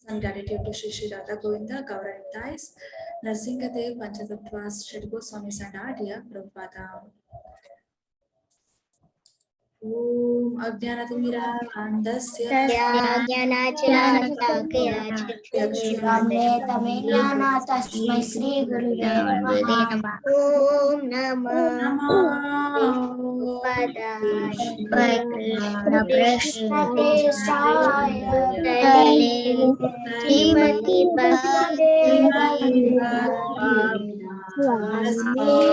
Some gratitude to Shri Shri Radha Govinda, Gauranitais, Narsingadev, Panchatatvas, Shri Goswamis and Odia, Prabhupada. Om Ajnanatimirandasya Tasmai Sri Gurudeva Namaha. Om Namah Krishna Srimati Bhakti Namaste Saraswati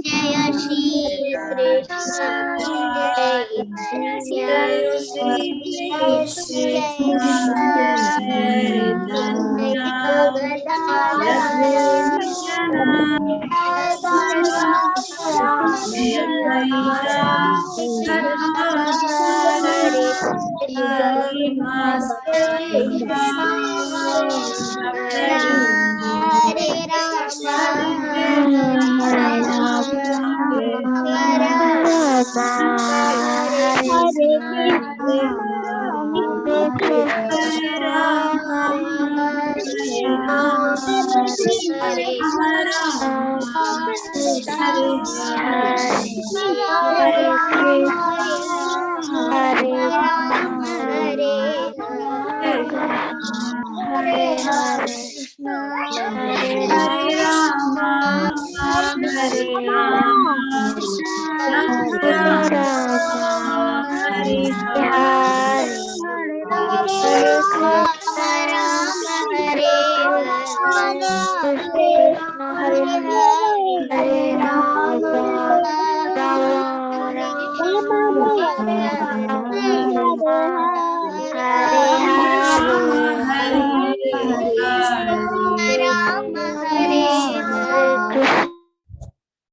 Jaya Shri Krishna Jaya Shri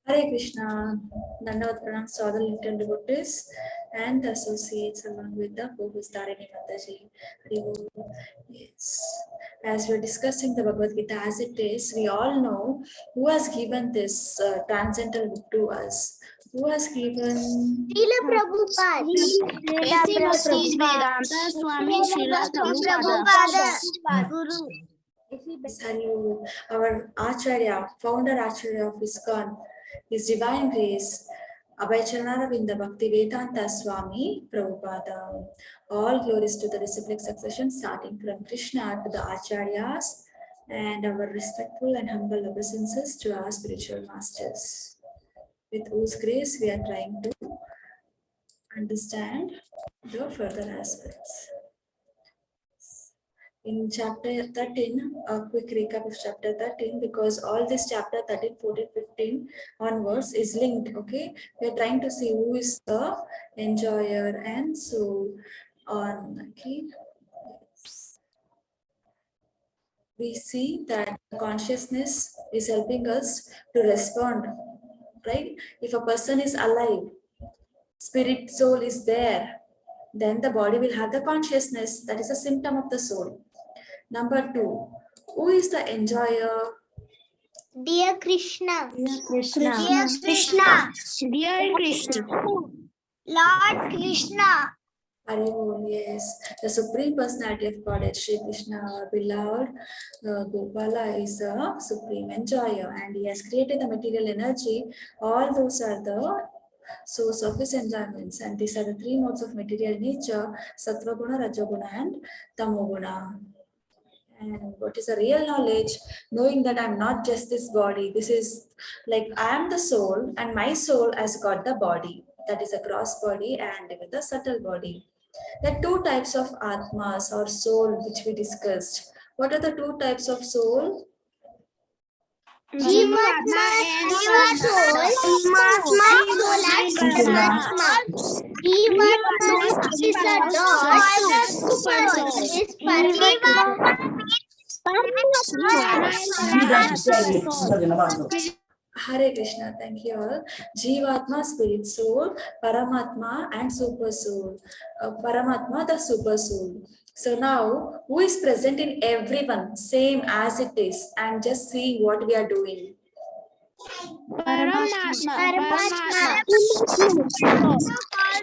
Hare Krishna. Dandavat pranam to all the linked devotees and associates along with the Gopis Tarini Mataji. Yes. As we're discussing the Bhagavad Gita as it is, we all know who has given this transcendental book to us. Who has given? Srila Prabhupada. Vedanta Swami Srila Prabhupada. Guru. Our Acharya, founder Acharya of ISKCON, His Divine Grace, Abhayacharanavinda Bhakti Vedanta Swami Prabhupada. All glories to the disciplic succession starting from Krishna to the Acharyas and our respectful and humble obeisances to our spiritual masters. With whose grace we are trying to understand the further aspects. In chapter 13, a quick recap of chapter 13, because all this chapter 13, 14, 15 onwards is linked, okay? We are trying to see who is the enjoyer and so on, okay? We see that consciousness is helping us to respond, right? If a person is alive, spirit soul is there, then the body will have the consciousness. That is a symptom of the soul. Number 2, who is the enjoyer? Dear Krishna. Krishna. Dear Krishna. Dear Krishna. Lord Krishna. Haribo, yes, the Supreme Personality of Godhead, Shri Krishna, our beloved Gopala, is a supreme enjoyer, and he has created the material energy. All those are the source of his enjoyments, and these are the 3 modes of material nature: Sattva Guna, Rajoguna, and Tamoguna. And what is a real knowledge? Knowing that I'm not just this body. This is like I am the soul, and my soul has got the body. That is a gross body and with a subtle body. There are 2 types of atmas or soul which we discussed. What are the 2 types of soul? Jivatma and soul. Jivatma soul and Paratma. Jivatma is a dot. Soul is Paratma. Hare Krishna, thank you all. Jivatma, spirit soul, Paramatma and super soul. Paramatma, the super soul. So now, who is present in everyone, same as it is, and just see what we are doing. Paramatma. Paramatma.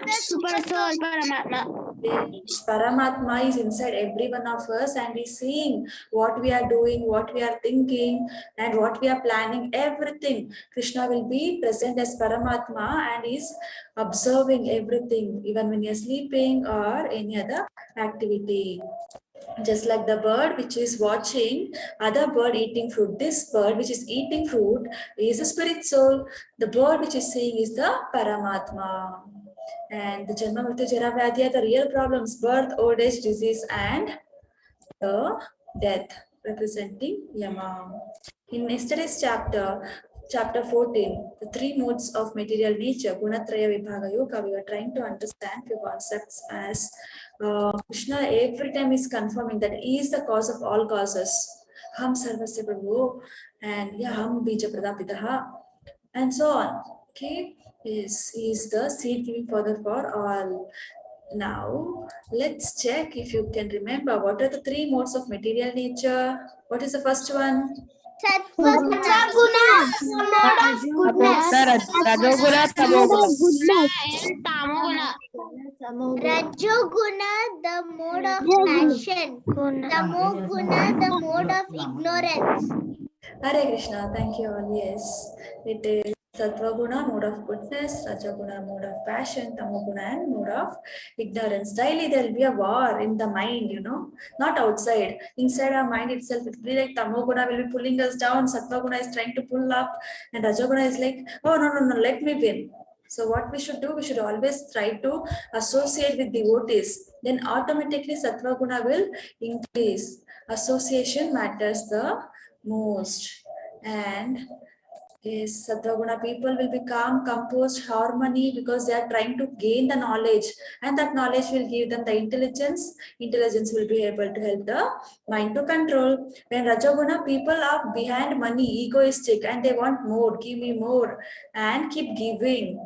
Super soul Paramatma. Yes, Paramatma is inside every one of us and is seeing what we are doing, what we are thinking, and what we are planning, everything. Krishna will be present as Paramatma and is observing everything, even when you're sleeping or any other activity. Just like the bird which is watching other bird eating fruit, this bird which is eating fruit is a spirit soul. The bird which is seeing is the Paramatma. And the Janma Mrityu Jara Vyadhi are the real problems: birth, old age, disease, and the death, representing Yama. In yesterday's chapter 14, the three modes of material nature, Gunatraya Vibhaga Yoga, we were trying to understand few concepts as Krishna every time is confirming that he is the cause of all causes. Ham Sarvasya Prabhu, and yeah, Ham Bija Pradapitaha, and so on. Okay, is the seed giving father for all. Now, let's check if you can remember what are the three modes of material nature. What is the first one? Sattva guna, mode of goodness. Rajoguna, Tamoguna, and Tamoguna. Rajoguna, the mode of passion. Tamoguna, the mode of ignorance. Hare Krishna, thank you all. Yes, it is Sattva Guna, mode of goodness, Rajaguna, mode of passion, Tamoguna, and mode of ignorance. Daily there will be a war in the mind, not outside. Inside our mind itself, it will be like Tamoguna will be pulling us down, Sattva Guna is trying to pull up, and Rajaguna is like, oh, no, let me win. So what we should do, we should always try to associate with devotees. Then automatically Sattva Guna will increase. Association matters the most. And yes, Sattva people will be calm, composed, harmony because they are trying to gain the knowledge, and that knowledge will give them the intelligence. Intelligence will be able to help the mind to control. When Rajaguna people are behind money, egoistic, and they want more, give me more, and keep giving.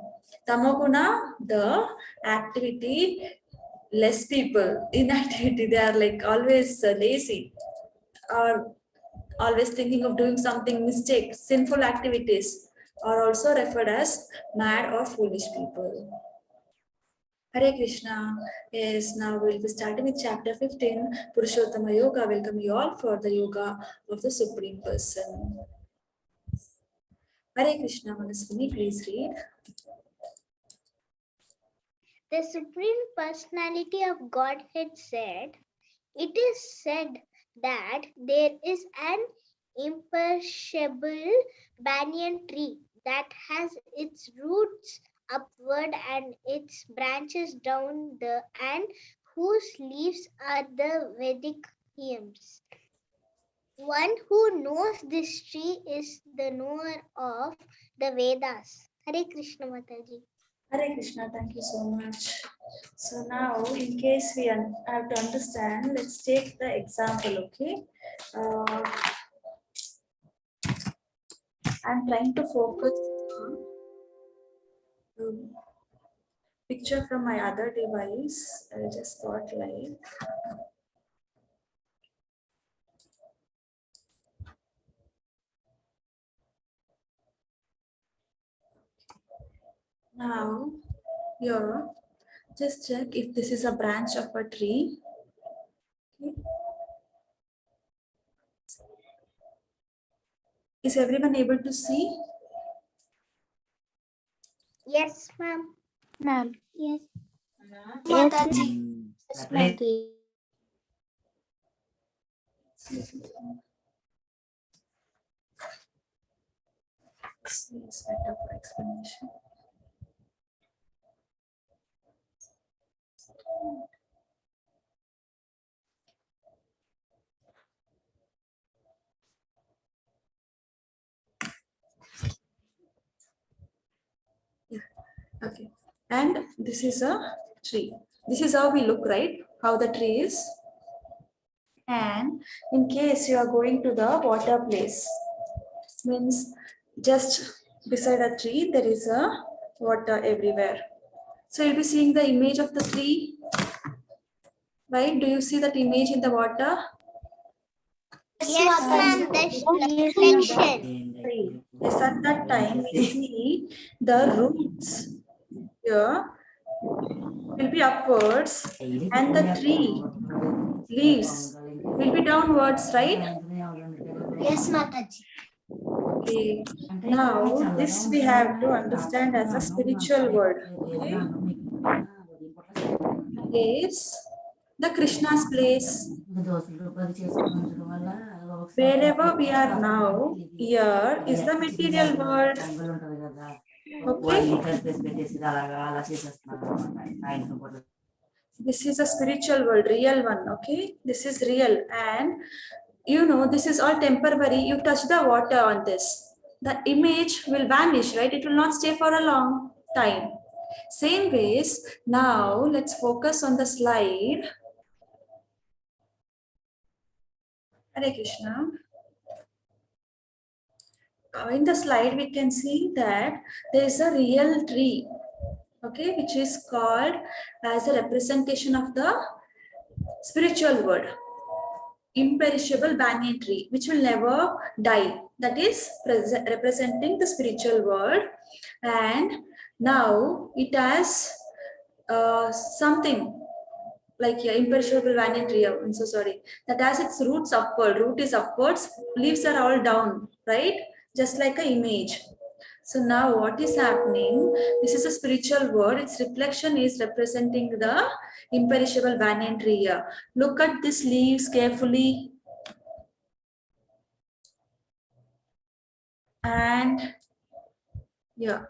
Tamoguna, the activity, less people, inactivity, they are like always lazy or always thinking of doing something mistake, sinful activities are also referred as mad or foolish people. Hare Krishna. Yes, now we'll be starting with chapter 15, Purushottama Yoga. Welcome you all for the yoga of the Supreme Person. Hare Krishna, Manaswini, please read. The Supreme Personality of Godhead said, "It is said that there is an imperishable banyan tree that has its roots upward and its branches down and whose leaves are the Vedic hymns. One who knows this tree is the knower of the Vedas." Hare Krishna Mataji. Hare Krishna, thank you so much. So now, in case we have to understand, let's take the example, okay? I'm trying to focus on the picture from my other device. I just got like. Now, here, just check if this is a branch of a tree. Okay. Is everyone able to see? Yes, ma'am. Ma'am. Yes. Mataji. Yes, Mataji. It's better for explanation. Yeah. Okay. And this is a tree. This is how we look, right? How the tree is. And in case you are going to the water place, means just beside a tree, there is a water everywhere. So you'll be seeing the image of the tree, right? Do you see that image in the water? Yes, ma'am. That's reflection. Yes, at that time we see the roots here will be upwards and the tree leaves will be downwards, right? Yes, Mataji. Okay. Now this we have to understand as a spiritual word. Okay. Is the Krishna's place. Wherever we are now, here is the material world. Okay. This is a spiritual world, real one. Okay. This is real. And you know, this is all temporary. You touch the water on this. The image will vanish, right? It will not stay for a long time. Same ways, now let's focus on the slide. Hare Krishna. In the slide, we can see that there is a real tree, okay, which is called as a representation of the spiritual word. Imperishable banyan tree, which will never die. That is representing the spiritual world. And now it has something like imperishable banyan tree. I'm so sorry. That has its roots upward. Root is upwards. Leaves are all down, right? Just like an image. So now what is happening? This is a spiritual word. Its reflection is representing the imperishable banyan tree here. Look at these leaves carefully. And yeah,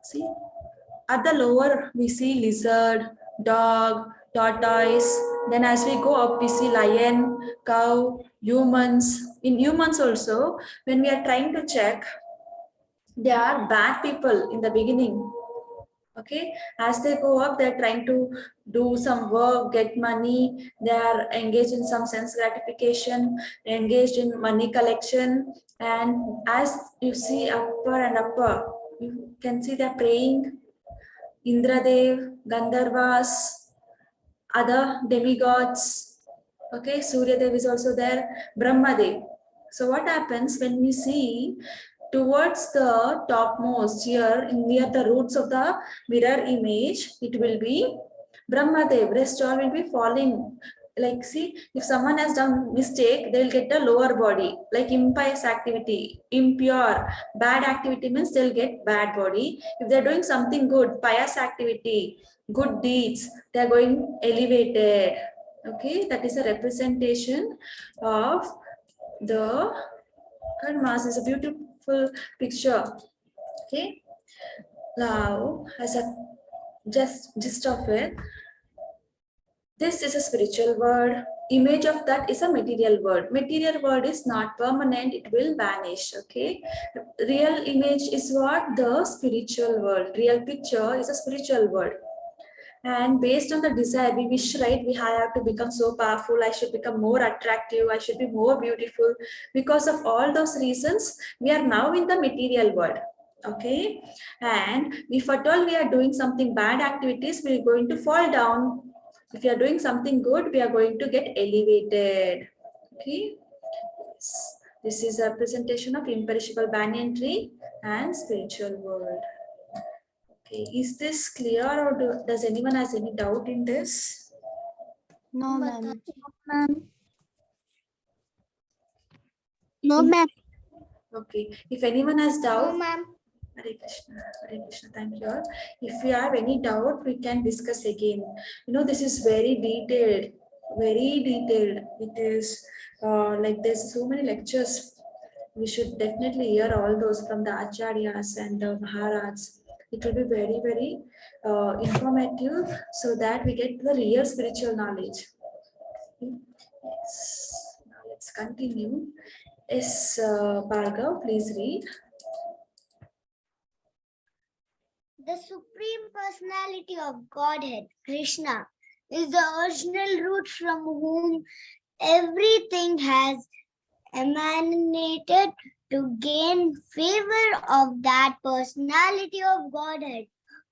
see, at the lower we see lizard, dog, tortoise. Then as we go up, we see lion, cow, humans. In humans also, when we are trying to check, they are bad people in the beginning. Okay, as they go up, they're trying to do some work, get money. They are engaged in some sense gratification, engaged in money collection. And as you see upper and upper, you can see they're praying. Indradev, Gandharvas, other demigods. Okay, Surya Dev is also there, Brahma Dev. So what happens when we see towards the topmost here near the roots of the mirror image, it will be Brahma Dev. Rest all will be falling. Like see, if someone has done mistake, they will get the lower body, like impious activity, impure, bad activity means they'll get bad body. If they're doing something good, pious activity, good deeds, they're going elevated. Okay, that is a representation of the karmas. Is a beautiful picture. Okay, now as a gist of it, this is a spiritual word. Image of that is a material word. Material word is not permanent, it will vanish. Okay, real image is what? The spiritual world. Real picture is a spiritual world. And based on the desire, we wish, right? We have to become so powerful. I should become more attractive. I should be more beautiful. Because of all those reasons, we are now in the material world. Okay. And if at all we are doing something bad activities, we are going to fall down. If you are doing something good, we are going to get elevated. Okay. This is a presentation of imperishable banyan tree and spiritual world. Okay, is this clear or does anyone has any doubt in this? No, ma'am. No, ma'am. Okay, if anyone has No, doubt, ma'am. Hare Krishna, thank you. If you have any doubt, we can discuss again. You know, this is very detailed, very detailed. It is like there's so many lectures. We should definitely hear all those from the Acharyas and the Maharats. It will be very, very informative so that we get the real spiritual knowledge. Yes. Now let's continue. Yes, Bhargav, please read. The Supreme Personality of Godhead, Krishna, is the original root from whom everything has emanated To gain favor of that personality of Godhead,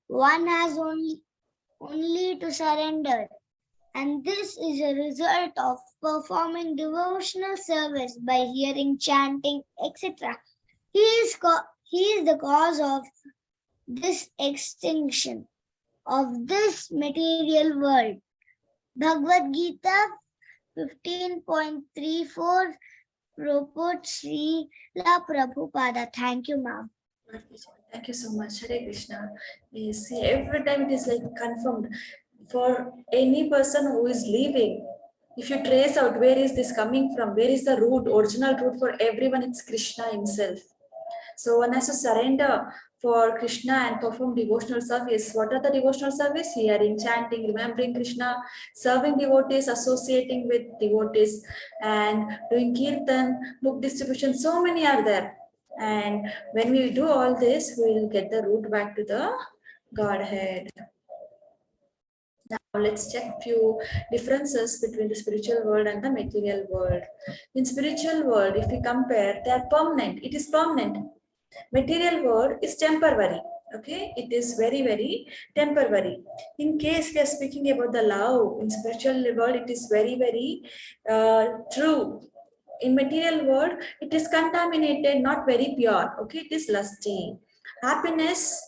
one has only to surrender. And this is a result of performing devotional service by hearing, chanting, etc. He is the cause of this extinction of this material world. Bhagavad Gita 15.34 Purport Sri La Prabhupada. Thank you, ma'am. Thank you so much. Hare Krishna. You see, every time it is like confirmed for any person who is leaving. If you trace out where is this coming from, where is the root, original root for everyone, it's Krishna himself. So one has to surrender for Krishna and perform devotional service. What are the devotional service? Hearing, chanting, remembering Krishna, serving devotees, associating with devotees, and doing kirtan, book distribution. So many are there. And when we do all this, we will get the root back to the Godhead. Now let's check few differences between the spiritual world and the material world. In spiritual world, if we compare, they are permanent. It is permanent. Material world is temporary. Okay, it is very, very temporary. In case we are speaking about the love in spiritual world, it is very, very true. In material world, it is contaminated, not very pure. Okay, it is lusty. Happiness,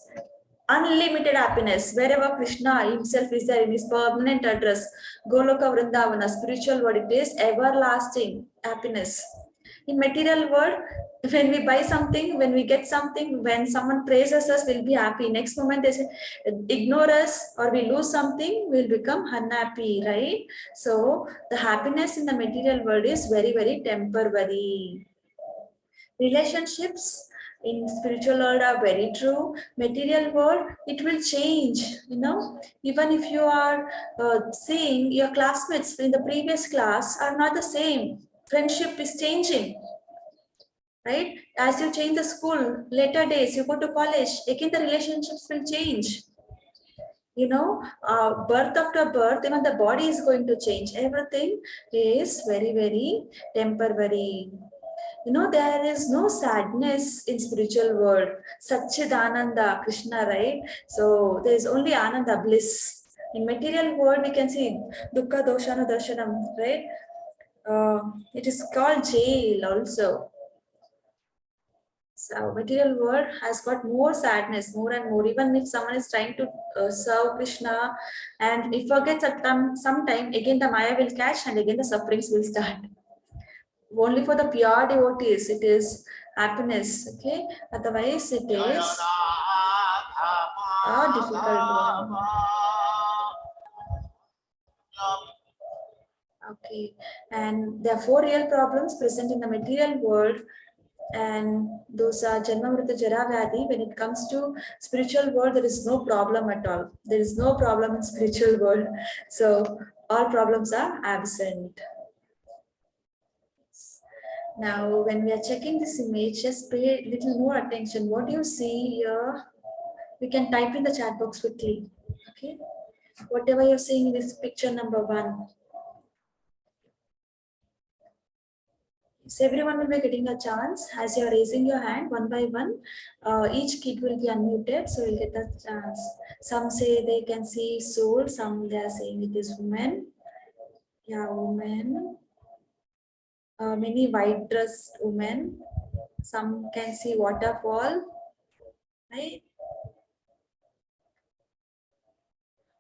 unlimited happiness. Wherever Krishna himself is there in his permanent address, Goloka Vrindavana, spiritual world, it is everlasting happiness. In material world, when we buy something, when we get something, when someone praises us, we'll be happy. Next moment they say, ignore us or we lose something, we'll become unhappy, right? So the happiness in the material world is very, very temporary. Relationships in spiritual world are very true. Material world, it will change, even if you are seeing your classmates in the previous class are not the same. Friendship is changing, right? As you change the school, later days, you go to college, again the relationships will change. Birth after birth, even the body is going to change. Everything is very, very temporary. There is no sadness in spiritual world. Satchidananda, Krishna, right? So there is only Ananda, bliss. In material world, we can see Dukkha Doshana Darshanam, right? It is called jail also. So material world has got more sadness, more and more. Even if someone is trying to serve Krishna and he forgets at some time, again the Maya will catch and again the sufferings will start. Only for the pure devotees, it is happiness, okay? Otherwise, it is a difficult one. Okay, and there are 4 real problems present in the material world, and those are Janma Mrita Jara Vyadhi. When it comes to spiritual world, there is no problem at all. There is no problem in spiritual world. So all problems are absent. Now, when we are checking this image, just pay a little more attention. What do you see here? We can type in the chat box quickly. Okay. Whatever you're seeing in this picture number 1. So everyone will be getting a chance as you are raising your hand one by one. Each kid will be unmuted, so you'll get a chance. Some say they can see soul, some they are saying it is woman. Yeah, woman. Many white dressed women. Some can see waterfall, right?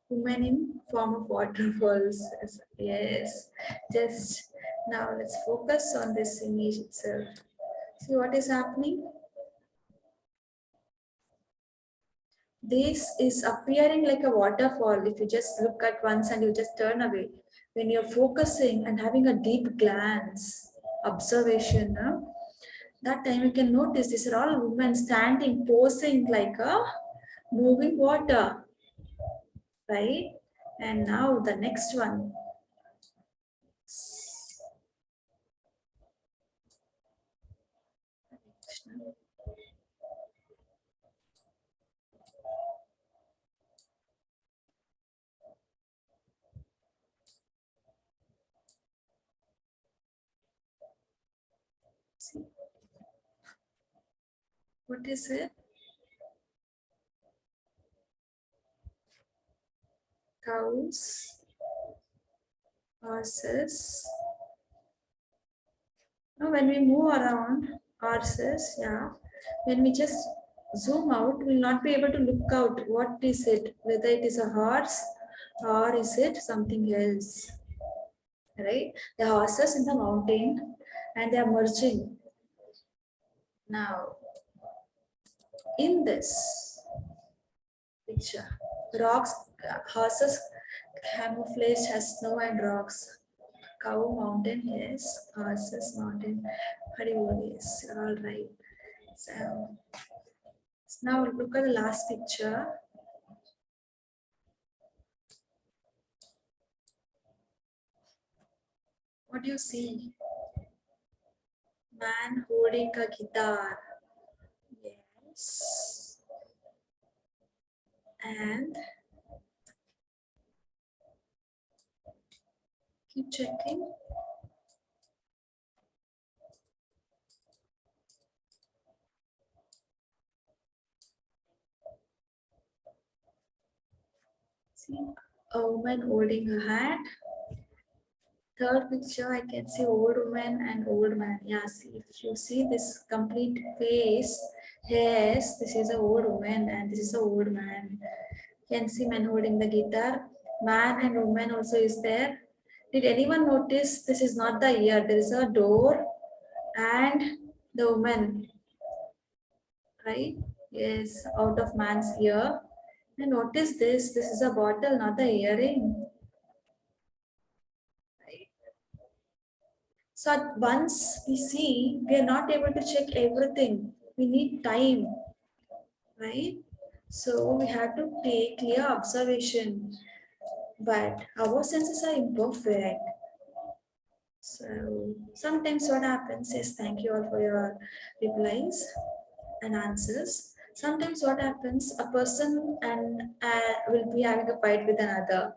Women in form of waterfalls. Yes. Just now let's focus on this image itself. See what is happening? This is appearing like a waterfall. If you just look at once and you just turn away. When you're focusing and having a deep glance, observation, that time you can notice these are all women standing, posing like a moving water, right? And now the next one. What is it? Cows, horses. Now, when we move around horses, yeah, when we just zoom out, we'll not be able to look out what is it, whether it is a horse or is it something else, right? The horses in the mountain and they are merging. Now, in this picture, rocks, horses camouflage as snow and rocks. Cow mountain, yes. Horses mountain. Haribol, yes. All right. So now look at the last picture. What do you see? Man holding a guitar. Yes. And keep checking. See a woman holding a hat. Third picture, I can see old woman and old man. Yeah, see, if you see this complete face, yes, this is a old woman and this is a old man. You can see man holding the guitar. Man and woman also is there. Did anyone notice this is not the ear? There is a door and the woman, right? Yes, out of man's ear. And notice this. This is a bottle, not the earring. Right? So once we see, we are not able to check everything. We need time, right? So we have to take clear observation. But our senses are imperfect. So sometimes what happens is, thank you all for your replies and answers. Sometimes what happens, a person and will be having a fight with another.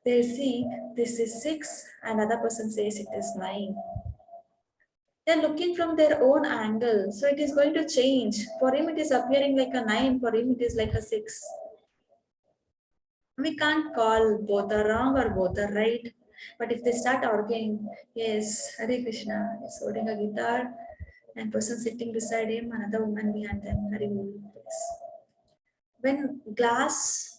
They'll see this is 6, another person says it is 9. They're looking from their own angle. So it is going to change. For him, it is appearing like a 9. For him, it is like a 6. We can't call both are wrong or both are right. But if they start arguing, yes, Hare Krishna is holding a guitar and person sitting beside him, another woman behind them, Hare Bol, yes. When glass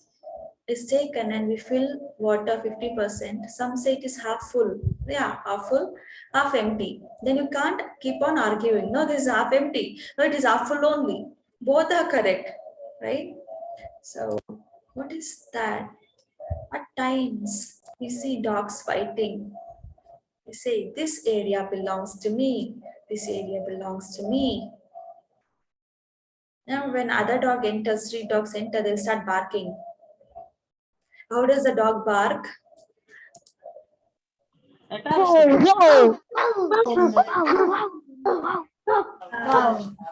is taken and we fill water 50%, some say it is half full. Yeah, half full, half empty. Then you can't keep on arguing. No, this is half empty. No, it is half full only. Both are correct, right? So, what is that? At times, we see dogs fighting. They say, this area belongs to me. This area belongs to me. Now, when other dog enters, street dogs enter, they'll start barking. How does the dog bark?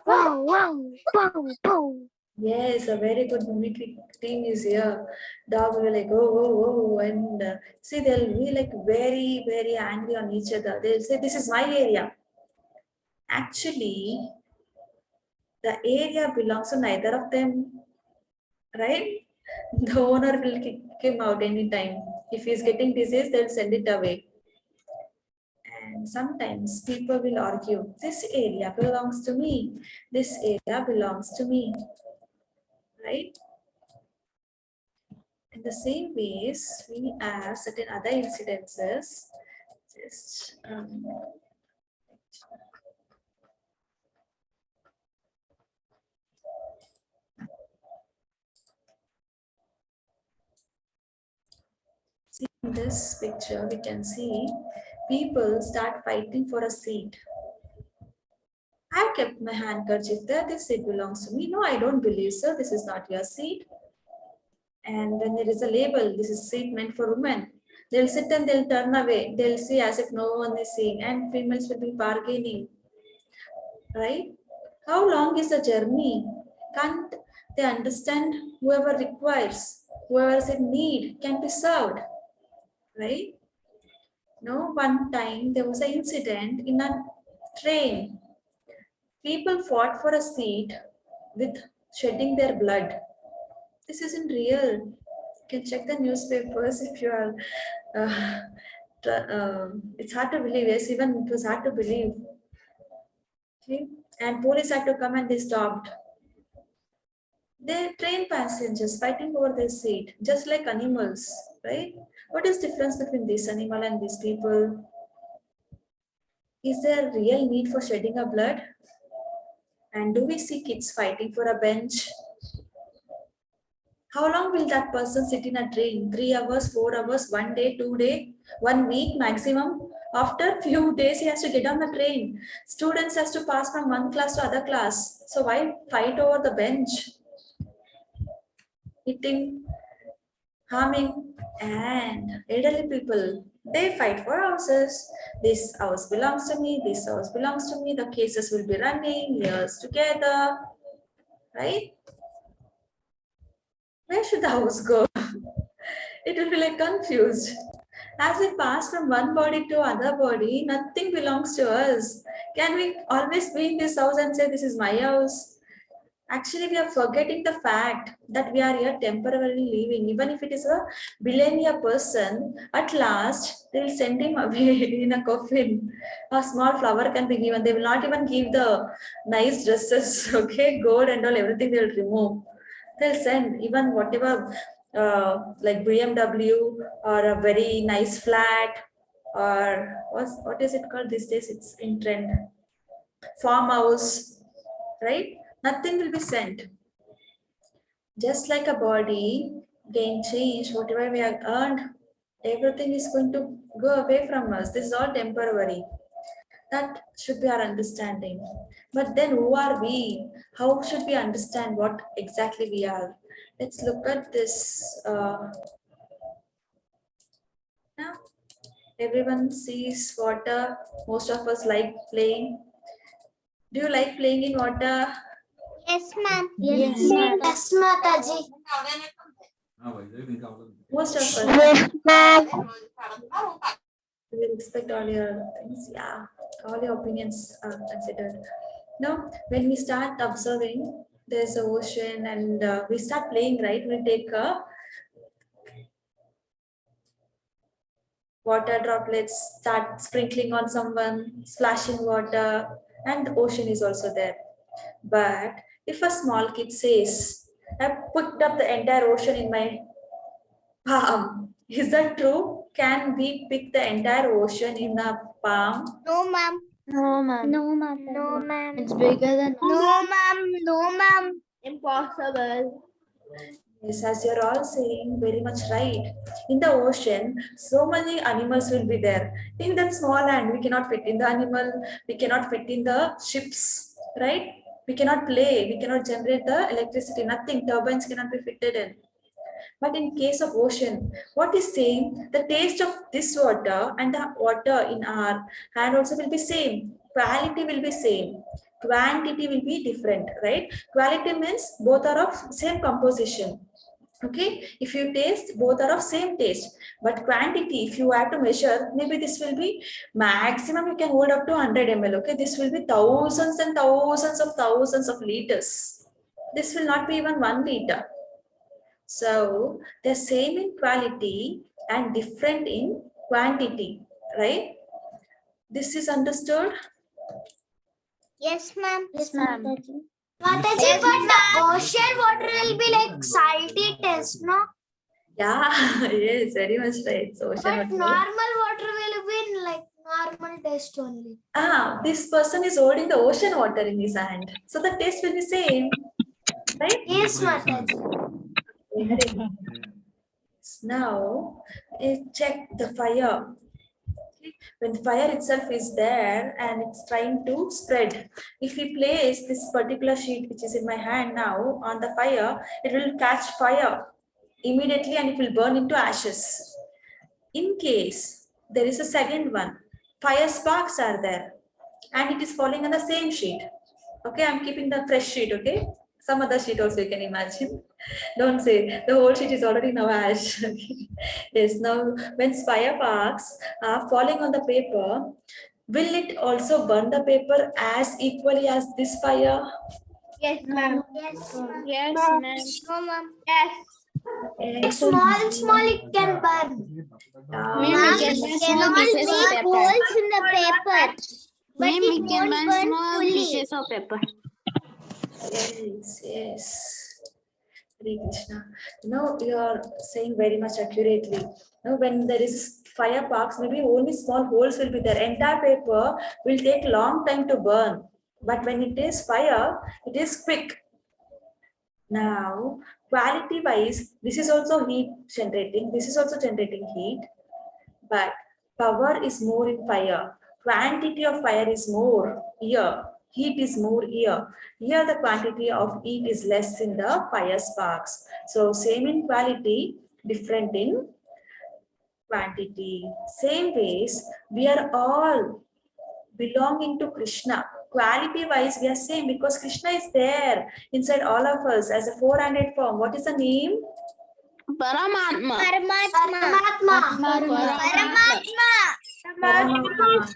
Wow, Yes, a very good mimicry team is here. Dog will be like, oh, oh, oh, and see, they'll be like very, very angry on each other. They'll say, this is my area. Actually, the area belongs to neither of them, right? The owner will kick him out anytime. If he's getting disease, they'll send it away. And sometimes people will argue, this area belongs to me. This area belongs to me, right? In the same ways, we have certain other incidences. Just see in this picture, we can see people start fighting for a seat. I kept my handkerchief there. This seat belongs to me. No, I don't believe so. This is not your seat. And then there is a label. This is seat meant for women. They'll sit and they'll turn away. They'll see as if no one is seeing. And females will be bargaining. Right? How long is the journey? Can't they understand whoever requires, whoever is in need can be served? Right? No, one time there was an incident in a train. People fought for a seat with shedding their blood. This isn't real. You can check the newspapers if you are. It's hard to believe. Yes, even it was hard to believe. Okay, and police had to come and they stopped. They train passengers fighting over their seat, just like animals, right? What is difference between this animal and these people? Is there real need for shedding of blood? And do we see kids fighting for a bench? How long will that person sit in a train? 3 hours, 4 hours, 1 day, 2 day, 1 week maximum? After few days, he has to get on the train. Students has to pass from one class to other class. So why fight over the bench? Hitting, harming, and elderly people. They fight for houses. This house belongs to me. This house belongs to me. The cases will be running years together, right? Where should the house go? It will be like confused. As we pass from one body to other body, nothing belongs to us. Can we always be in this house and say, this is my house? Actually, we are forgetting the fact that we are here temporarily living. Even if it is a billionaire person, at last, they will send him away in a coffin. A small flower can be given. They will not even give the nice dresses, okay? Gold and all, everything they will remove. They'll send even whatever, like BMW or a very nice flat, or what is it called these days? It's in trend. Farmhouse, right? Nothing will be sent. Just like a body, gain change, whatever we have earned, everything is going to go away from us. This is all temporary. That should be our understanding. But then who are we? How should we understand what exactly we are? Let's look at this. Now, everyone sees water. Most of us like playing. Do you like playing in water? Yes, ma'am. Yes, ma'am. Yes, Mataji. Most of us. We will respect all your things. Yeah, all your opinions are considered. Now, when we start observing, there's the ocean and we start playing, right? We take water droplets, start sprinkling on someone, splashing water, and the ocean is also there. But if a small kid says, I put up the entire ocean in my palm, is that true? Can we pick the entire ocean in a palm? No, ma'am. No, ma'am. No, ma'am. No, ma'am. It's bigger than No, ma'am. No, ma'am. impossible. Yes, as you're all saying, very much right. In the ocean, so many animals will be there. In that small land, we cannot fit in the animal, we cannot fit in the ships, right? We cannot play, we cannot generate the electricity, nothing, turbines cannot be fitted in. But in case of ocean, what is saying, the taste of this water and the water in our hand also will be same. Quality will be same. Quantity will be different, right? Quality means both are of same composition. Okay, if you taste, both are of same taste. But quantity, if you have to measure, maybe this will be maximum you can hold up to 100 ml. Okay, this will be thousands and thousands of liters. This will not be even 1 liter. So they're same in quality and different in quantity, right? This is understood? Yes, ma'am. Yes, ma'am. Mataji, Yes, but the ocean water will be like salty taste, no? Yeah, yes, very much right. So ocean But water. normal water will be like normal taste only. This person is holding the ocean water in his hand. So the taste will be same, right? Yes, Mataji. Very good. Now, check the fire. When fire itself is there and it's trying to spread, if we place this particular sheet which is in my hand now on the fire, it will catch fire immediately and it will burn into ashes. In case there is a second one, fire sparks are there and it is falling on the same sheet. Okay, I'm keeping the fresh sheet, okay? Some other sheet also you can imagine. Don't say the whole sheet is already now ash. Yes, now when fire sparks are falling on the paper, will it also burn the paper as equally as this fire? Yes, ma'am. Yes. Yes, ma'am. No, ma'am. Yes. Yes. Small it can burn. Ma'am, Ma'am, we can it burn small cannot pieces of make paper. holes in the paper, but Ma'am, it we can won't burn burn small fully. pieces of paper. Yes, yes. Hare Krishna. You are saying very much accurately. When there is fire sparks, maybe only small holes will be there. Entire paper will take long time to burn. But when it is fire, it is quick. Now, quality wise, this is also heat generating. This is also generating heat. But power is more in fire. Quantity of fire is more here. Heat is more here. Here the quantity of heat is less in the fire sparks. So same in quality, different in quantity. Same ways, we are all belonging to Krishna. Quality wise, we are same because Krishna is there inside all of us as a four-handed form. What is the name? Paramatma. Paramatma. Paramatma.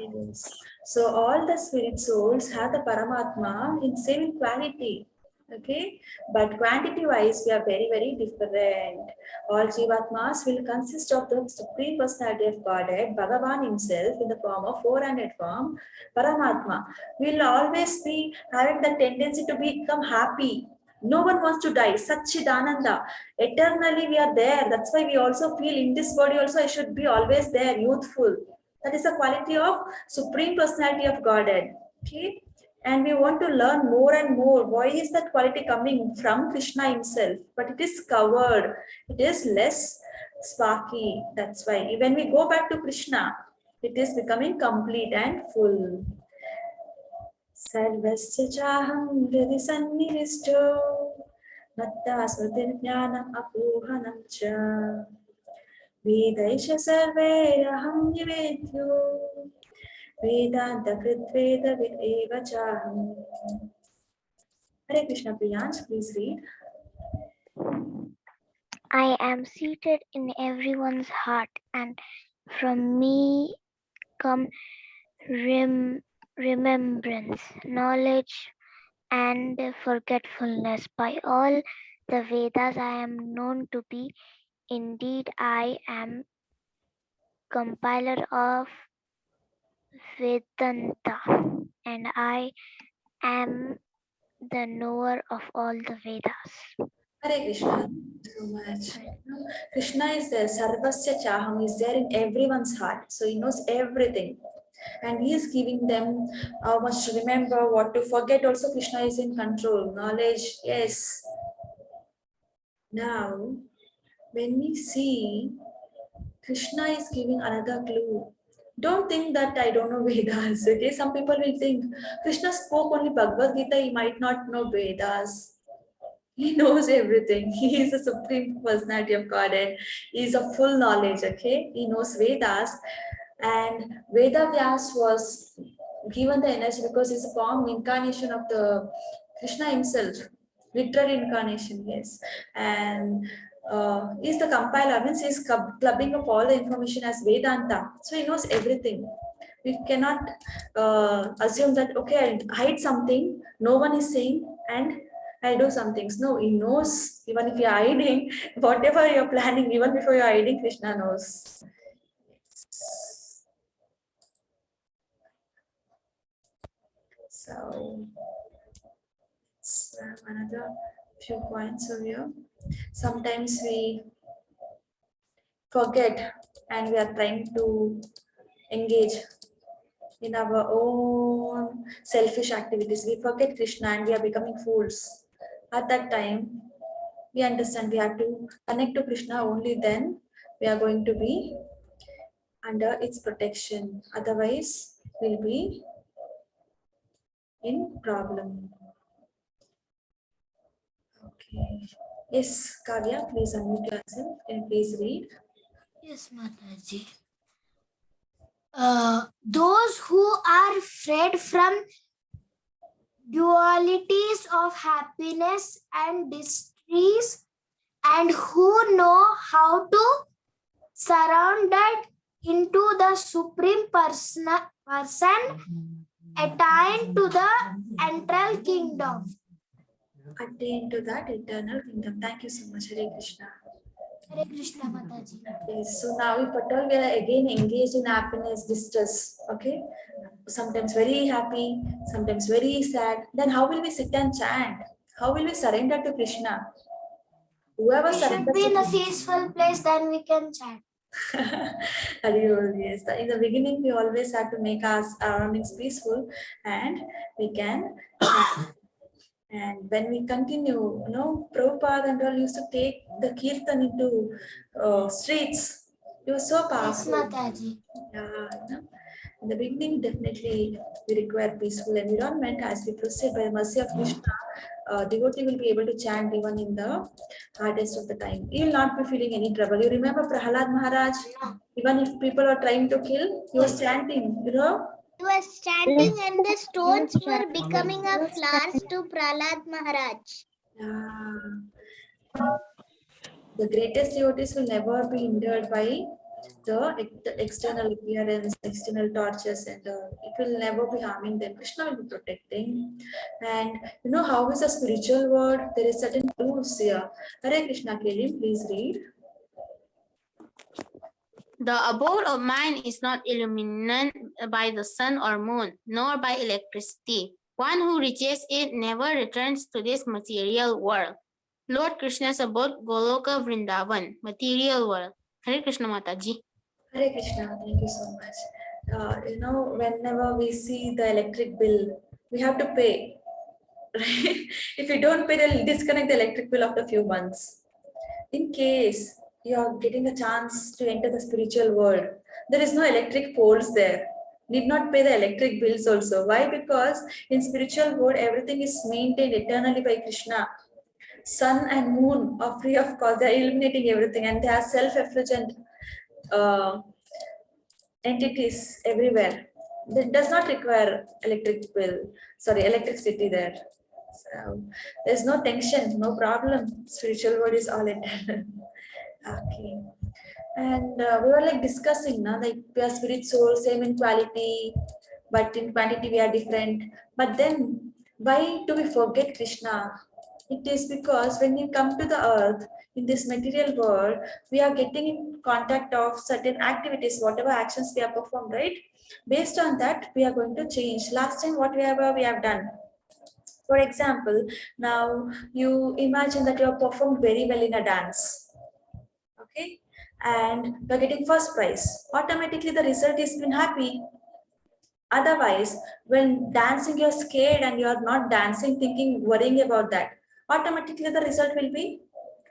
Yes. So all the spirit souls have the Paramatma in same quality. Okay, but quantity wise we are very, very different. All Jivatmas will consist of the Supreme Personality of Godhead, Bhagavan himself in the form of four-handed form, Paramatma. Will always be having the tendency to become happy. No one wants to die. Satchidananda. Eternally we are there. That's why we also feel in this body also I should be always there, youthful. That is the quality of Supreme Personality of Godhead. Okay. And we want to learn more and more. Why is that quality coming from Krishna himself? But it is covered. It is less sparky. That's why when we go back to Krishna, it is becoming complete and full. Sarvasya chaham hridhi sannivishto matta smritirjnanam apohanam cha vedaisha sarvairaham nivedyo vedanta kritveda eva chaham. Hare Krishna, Priyansh, please read. I am seated in everyone's heart, and from me come remembrance, knowledge, and forgetfulness. By all the Vedas, I am known to be. Indeed, I am compiler of Vedanta, and I am the knower of all the Vedas. Hare Krishna, so much. Krishna is there, Sarvasya Chaham is there in everyone's heart. So he knows everything. And he is giving them how much to remember, what to forget. Also, Krishna is in control. Knowledge, yes. Now, when we see Krishna is giving another clue. Don't think that I don't know Vedas. Okay, some people will think Krishna spoke only Bhagavad Gita, he might not know Vedas. He knows everything. He is the Supreme Personality of Godhead. He is a full knowledge, okay? He knows Vedas. And Veda Vyas was given the energy because he's a form incarnation of the Krishna himself. Literal incarnation, yes. And he's the compiler, means he's clubbing up all the information as Vedanta. So he knows everything. We cannot assume that, okay, I'll hide something, no one is saying, and I'll do some things. No, he knows. Even if you're hiding, whatever you're planning, even before you're hiding, Krishna knows. So, another few points over here. Sometimes we forget and we are trying to engage in our own selfish activities. We forget Krishna and we are becoming fools. At that time, we understand we have to connect to Krishna, only then we are going to be under its protection. Otherwise, we'll be in problem. Okay. Yes, Kavya, please unmute yourself. Can you please read? Yes, Mataji. Those who are freed from dualities of happiness and distress, and who know how to surround that into the Supreme Person attain to the eternal kingdom. Attain to that eternal kingdom. Thank you so much, Hare Krishna. Hare Krishna Mataji. Yes, so now if at all we are again engaged in happiness, distress, okay? Sometimes very happy, sometimes very sad, then how will we sit and chant? How will we surrender to Krishna? Whoever We should surrenders be to in a Krishna. peaceful place, then we can chant. Yes. In the beginning, we always have to make our surroundings peaceful and we can chant. And when we continue, Prabhupada and all used to take the kirtan into streets. It was so Yes, powerful. Mataji. Yeah. In the beginning, definitely we require peaceful environment. As we proceed by the mercy of Krishna, devotee will be able to chant even in the hardest of the time. He will not be feeling any trouble. You remember Prahalad Maharaj? Even if people are trying to kill, he was chanting, He was chanting and the stones were becoming a flowers to Prahlad Maharaj. Yeah. The greatest devotees will never be hindered by the external appearance, external tortures, and it will never be harming them. Krishna will be protecting. And how is a spiritual world? There is certain rules here. Hare Krishna, Kelim, please read. The abode of mind is not illuminated by the sun or moon, nor by electricity. One who reaches it never returns to this material world. Lord Krishna's abode, Goloka Vrindavan, material world. Hare Krishna Mataji. Hare Krishna, thank you so much. Whenever we see the electric bill, we have to pay. Right? If you don't pay, they'll disconnect the electric bill after a few months. In case you are getting a chance to enter the spiritual world, there is no electric poles there. Need not pay the electric bills also. Why? Because in spiritual world, everything is maintained eternally by Krishna. Sun and moon are free of cost. They are illuminating everything, and they are self-effulgent uh, entities everywhere. That does not require electricity there. So there's no tension, no problem. Spiritual world is all eternal. Okay. And we were like discussing, like we are spirit soul, same in quality, but in quantity we are different. But then why do we forget Krishna? It is because when we come to the earth in this material world, we are getting in contact of certain activities, whatever actions we have performed, right? Based on that, we are going to change. Last time, whatever we have done. For example, now you imagine that you have performed very well in a dance, okay, and you're getting first prize. Automatically, the result is been happy. Otherwise, when dancing, you're scared and you're not dancing, thinking, worrying about that. Automatically, the result will be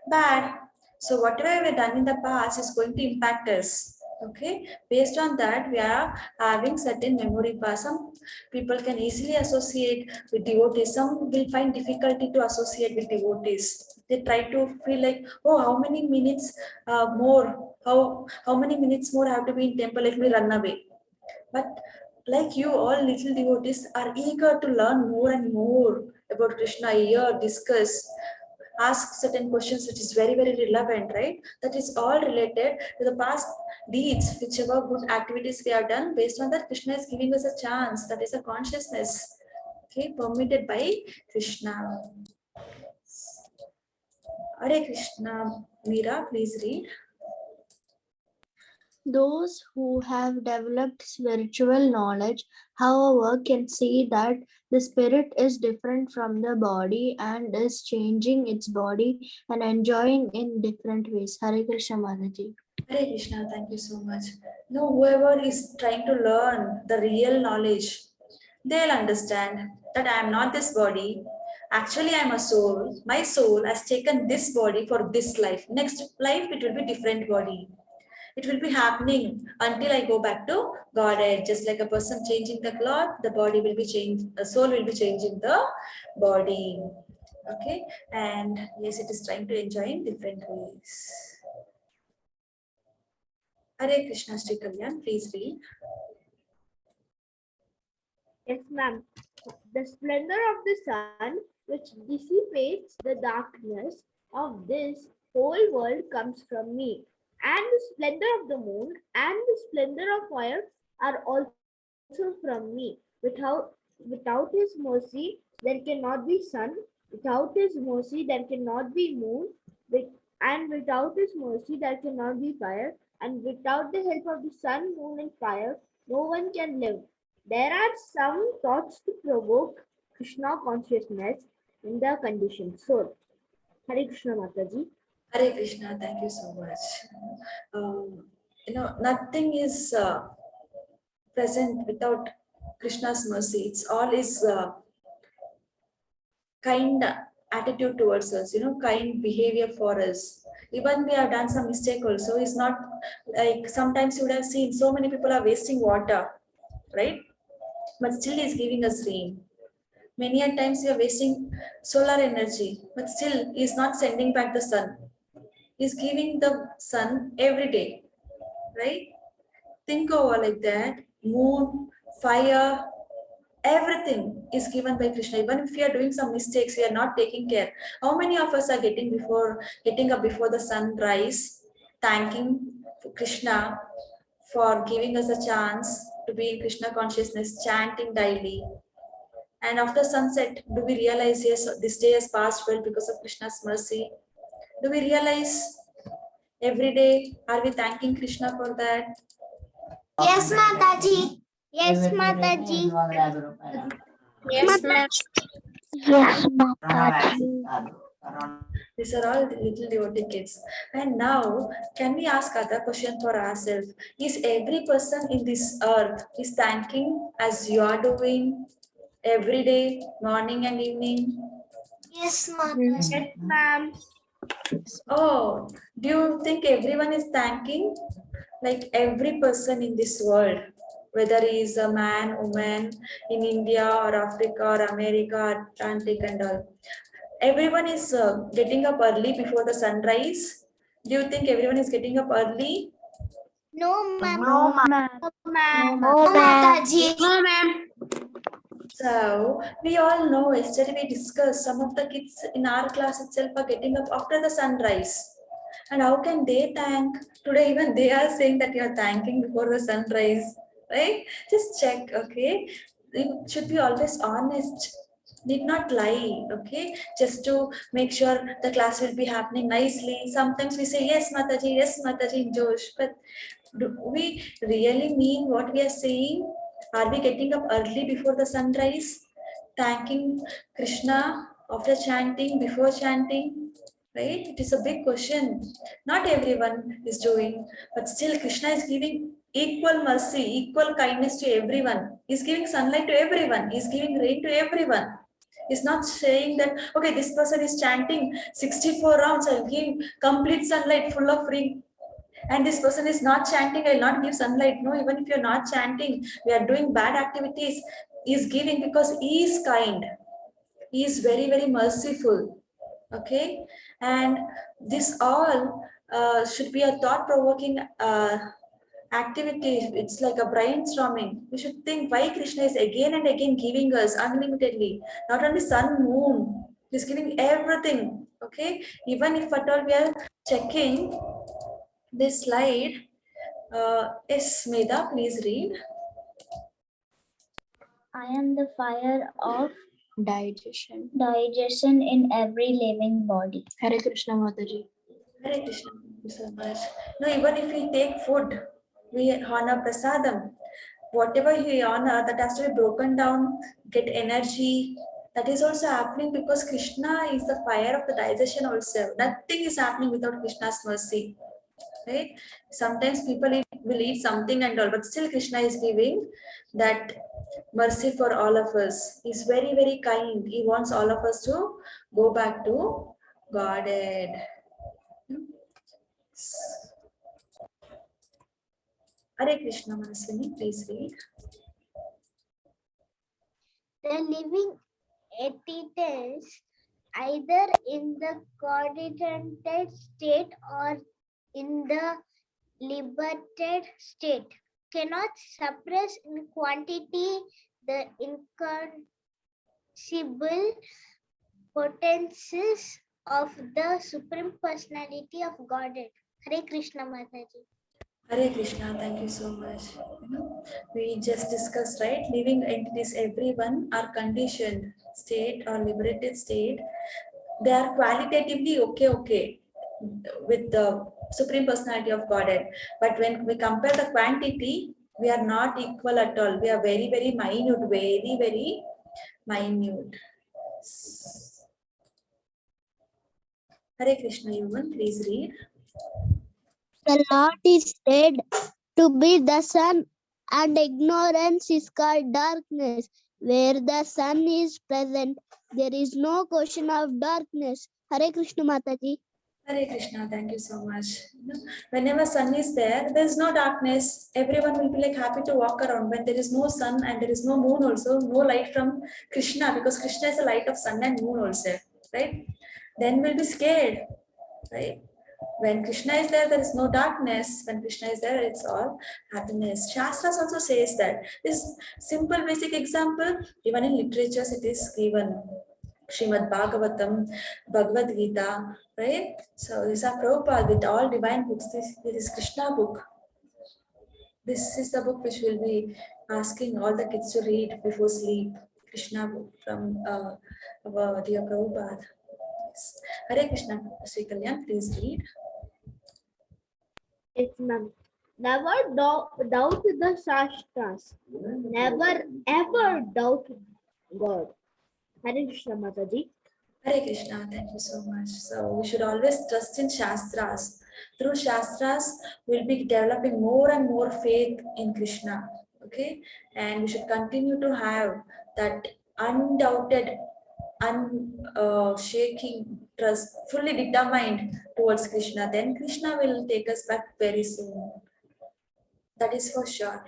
bad. So whatever we've done in the past is going to impact us. Okay, based on that, we are having certain memory pass. Some people can easily associate with devotees. Some will find difficulty to associate with devotees. They try to feel like, oh, how many minutes more? How many minutes more I have to be in temple? Let me run away. But like you, all little devotees are eager to learn more and more about Krishna, hear, discuss, ask certain questions which is very, very relevant, right? That is all related to the past deeds, whichever good activities we have done. Based on that, Krishna is giving us a chance. That is a consciousness, okay, permitted by Krishna. Hare Krishna, Meera, please read. Those who have developed spiritual knowledge, however, can see that the spirit is different from the body and is changing its body and enjoying in different ways. Hare Krishna Mataji. Hare Krishna, thank you so much. No, whoever is trying to learn the real knowledge, they'll understand that I am not this body. Actually, I am a soul. My soul has taken this body for this life. Next life, it will be different body. It will be happening until I go back to Godhead. Just like a person changing the cloth, the body will be changed, the soul will be changing the body. Okay, and yes, it is trying to enjoy in different ways. Hare Krishna, Sri Kalyan, please read. Yes, ma'am. The splendor of the sun, which dissipates the darkness of this whole world, comes from me. And the splendor of the moon and the splendor of fire are also from me. Without his mercy, there cannot be sun. Without his mercy, there cannot be moon. And without his mercy, there cannot be fire. And without the help of the sun, moon, and fire, no one can live. There are some thoughts to provoke Krishna consciousness in the conditioned soul. Hare Krishna Mataji. Hare Krishna, thank you so much. Nothing is present without Krishna's mercy. It's all is kind attitude towards us, kind behavior for us. Even we have done some mistake also. It's not like sometimes you would have seen so many people are wasting water, right? But still he's giving us rain. Many a times we are wasting solar energy, but still he's not sending back the sun. He's giving the sun every day, right? Think over like that. Moon, fire, everything is given by Krishna. Even if we are doing some mistakes, we are not taking care. How many of us are getting up before the sunrise, thanking Krishna for giving us a chance to be in Krishna consciousness, chanting daily. And after sunset, do we realize, yes, this day has passed well because of Krishna's mercy? Do we realize every day, are we thanking Krishna for that? Yes, Mataji. Yes, Mataji. Yes, ma'am. Yes, Mataji. These are all little devotee kids. And now, can we ask other question for ourselves? Is every person in this earth is thanking as you are doing every day, morning and evening? Yes, Mataji. Yes, ma'am. Oh, do you think everyone is thanking? Like every person in this world, whether he is a man, woman, in India or Africa or America, Atlantic and all. Everyone is getting up early before the sunrise. Do you think everyone is getting up early? No, ma'am. No, ma'am. Ma'am. Oh, ma'am. No, ma'am. So we all know, yesterday we discussed some of the kids in our class itself are getting up after the sunrise. And how can they thank? Today even they are saying that you are thanking before the sunrise, right? Just check, okay? You should be always honest. Need not lie, okay? Just to make sure the class will be happening nicely. Sometimes we say, yes, Mataji, Josh. But do we really mean what we are saying? Are we getting up early before the sunrise? Thanking Krishna after chanting, before chanting? Right? It is a big question. Not everyone is doing, but still Krishna is giving equal mercy, equal kindness to everyone. He's giving sunlight to everyone. He's giving rain to everyone. He's not saying that, okay, this person is chanting 64 rounds, I'll give complete sunlight full of rain. And this person is not chanting, I'll not give sunlight. No, even if you're not chanting, we are doing bad activities. He's giving because he is kind. He is very, very merciful. Okay, and this all should be a thought-provoking activity. It's like a brainstorming. We should think why Krishna is again and again giving us unlimitedly. Not only sun, moon, he's giving everything. Okay, even if at all we are checking this slide. Yes, Medha, please read. I am the fire of Digestion. digestion in every living body. Hare Krishna Mataji. Hare Krishna, thank you so much. No, even if we take food, we honor prasadam. Whatever we honor, that has to be broken down, get energy. That is also happening because Krishna is the fire of the digestion also. Nothing is happening without Krishna's mercy. Right? Sometimes people will eat something and all, but still Krishna is giving that mercy for all of us. He's very, very kind. He wants all of us to go back to Godhead. Hare Krishna, Manaswini, please read. The living entities, either in the coordinated state or in the liberated state, cannot suppress in quantity the inconceivable potencies of the Supreme Personality of Godhead. Hare Krishna Mataji. Hare Krishna, thank you so much. We just discussed, right? Living entities, everyone are conditioned state or liberated state. They are qualitatively okay with the Supreme Personality of Godhead. But when we compare the quantity, we are not equal at all. We are very, very minute, very, very minute. Hare Krishna, Yuvan, please read. The Lord is said to be the sun, and ignorance is called darkness. Where the sun is present, there is no question of darkness. Hare Krishna Mataji. Hare Krishna, thank you so much. Whenever sun is there, there is no darkness. Everyone will be like happy to walk around. When there is no sun and there is no moon also, no light from Krishna, because Krishna is the light of sun and moon also, right? Then we'll be scared, right? When Krishna is there is no darkness. When Krishna is there, it's all happiness. Shastras also says that. This simple basic example, even in literatures it is given. Srimad Bhagavatam, Bhagavad Gita, right? So these are Prabhupada with all divine books. This is Krishna book. This is the book which will be asking all the kids to read before sleep. Krishna book from our dear Prabhupada. Hare Krishna, Sri Kalyan, please read. Yes, ma'am. Never doubt the Shastras. Never ever doubt God. Hare Krishna Mataji. Hare Krishna, thank you so much. So we should always trust in Shastras. Through Shastras, we'll be developing more and more faith in Krishna. Okay, and we should continue to have that undoubted, unshaking trust, fully determined towards Krishna. Then Krishna will take us back very soon. That is for sure.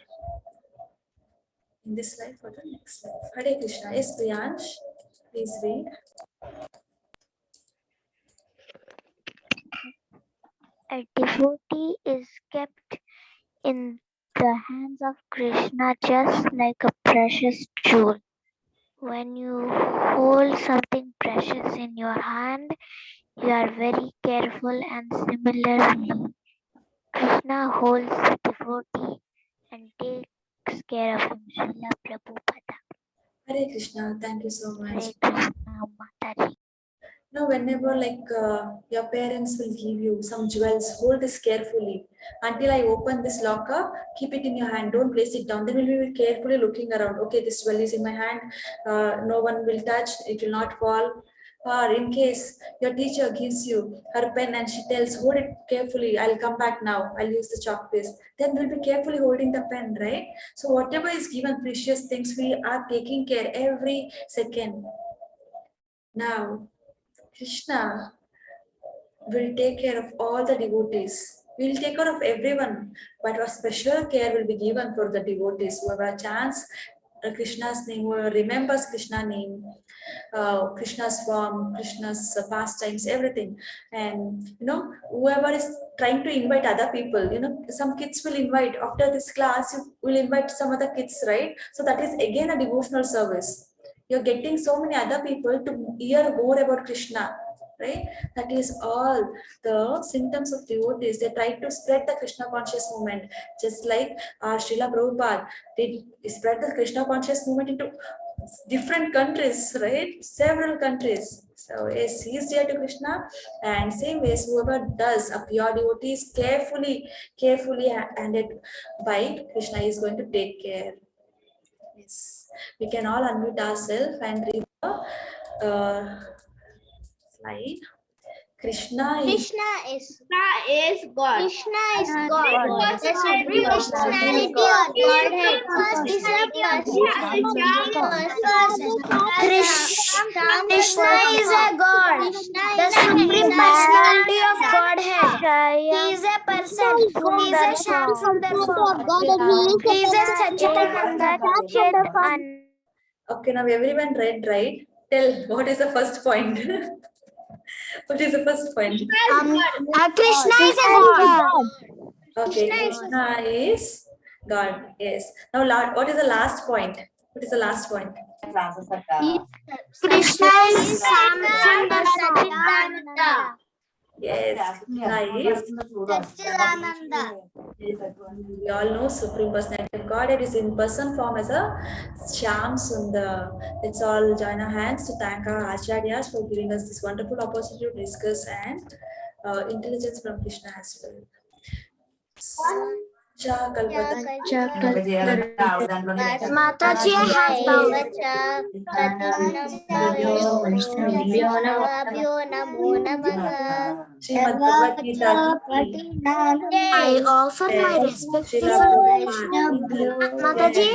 In this life or the next life. Hare Krishna. Yes, Priyansh, please read. A devotee is kept in the hands of Krishna just like a precious jewel. When you hold something precious in your hand, you are very careful, and similarly, Krishna holds the devotee and takes care of him. Srila Prabhupada. Hare Krishna, thank you so much. Hare Krishna Mataji. Now, whenever your parents will give you some jewels, hold this carefully. Until I open this locker, keep it in your hand. Don't place it down. Then we will be carefully looking around. Okay, this jewel is in my hand. No one will touch. It will not fall. Or in case your teacher gives you her pen and she tells, hold it carefully. I'll come back now. I'll use the chalk piece. Then we'll be carefully holding the pen, right? So whatever is given, precious things, we are taking care every second. Now, Krishna will take care of all the devotees. We will take care of everyone, but a special care will be given for the devotees who have a chance Krishna's name, who remembers Krishna's name, Krishna's form, Krishna's pastimes, everything. And whoever is trying to invite other people, some kids will invite after this class, you will invite some other kids, right? So that is again a devotional service. You're getting so many other people to hear more about Krishna, right? That is all the symptoms of devotees. They try to spread the Krishna conscious movement, just like Srila Prabhupada did spread the Krishna conscious movement into different countries, right? Several countries. So yes, he is dear to Krishna, and same ways whoever does a pure devotee is carefully handed by Krishna is going to take care. Yes, we can all unmute ourselves and read the slide. Krishna is God. Krishna is God. God. The supreme personality of Godhead is a Krishna is a God. The supreme personality of Godhead. He is a person. He is a Shandar form. He is a Satchitananda. okay. Now everyone read, right? Tell what is the first point. What is the first point? Krishna is a God. Okay, Krishna is God. Yes. Now, what is the last point? What is the last point? Krishna is Satchitananda. Yes, Krishna is Satchitananda. We all know Supreme Personality of Godhead is in person form as a Shyam Sundar. Let's all join our hands to thank our Acharyas for giving us this wonderful opportunity to discuss and intelligence from Krishna as well. Mataji, I have doubt. I offer my respectful Mataji.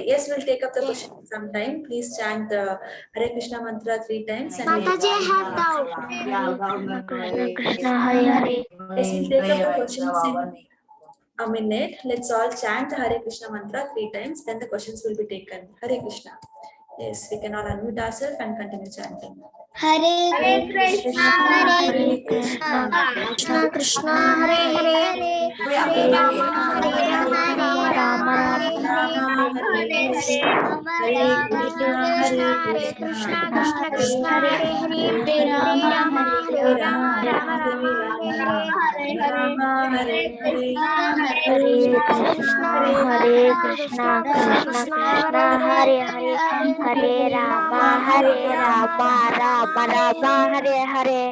Yes, we'll take up the question sometime. Please chant the Hare Krishna mantra 3 times. And Mataji, I have doubt. Krishna Krishna Hare Hare. yes, we'll take up the questions in a minute. Let's all chant the Hare Krishna mantra 3 times. Then the questions will be taken. Hare Krishna. Yes, we can all unmute ourselves and continue chanting. Hare Krishna, Hare Krishna Krishna Krishna Hare Hare Hare Rama Hare Rama Rama Hare Krishna Krishna Krishna Hare Hare Hare Rama Hare Rama Rama Hare Krishna Hare Krishna Krishna Krishna Hare Hare Hare Rama Rama Rama Hare Hare